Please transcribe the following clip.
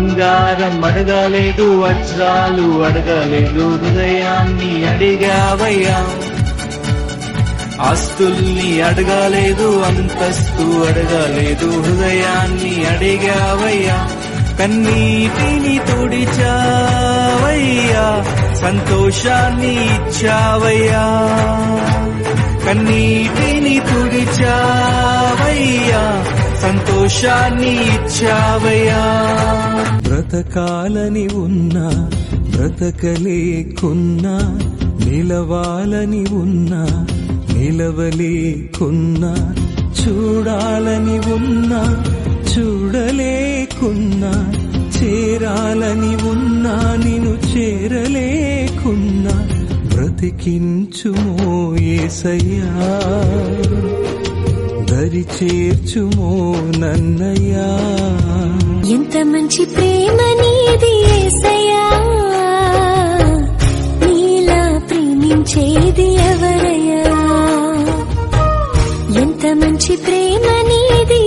బంగారం అడగలేదు, వజ్రాలు అడగలేదు, హృదయాన్ని అడిగావయ్యా. ఆస్తుల్ని అడగలేదు, అంతస్తు అడగలేదు, హృదయాన్ని అడిగావయ్యా. కన్నీటిని తుడిచావయ్యా, సంతోషాన్ని ఇచ్చావయ్యా. కన్నీటిని తుడిచావయ్యా, సంతోషాన్ని ఇచ్చావయ్యా. బ్రతకాలని ఉన్నా బ్రతకలేకున్నా, నిలవాలని ఉన్నా నిలవలేకున్నా, చూడాలని ఉన్నా చూడలేకున్నా, చేరాలని ఉన్నా నిన్ను చేరలేకున్నా, బ్రతికించుమో యేసయ్యా, దరి చేర్చుమో నన్నయ్యా. ఎంత మంచి ప్రేమ నీది యేసయ్యా, నీలా ప్రేమించేది ఎవరయ్యా. ఎంత మంచి ప్రేమ నీది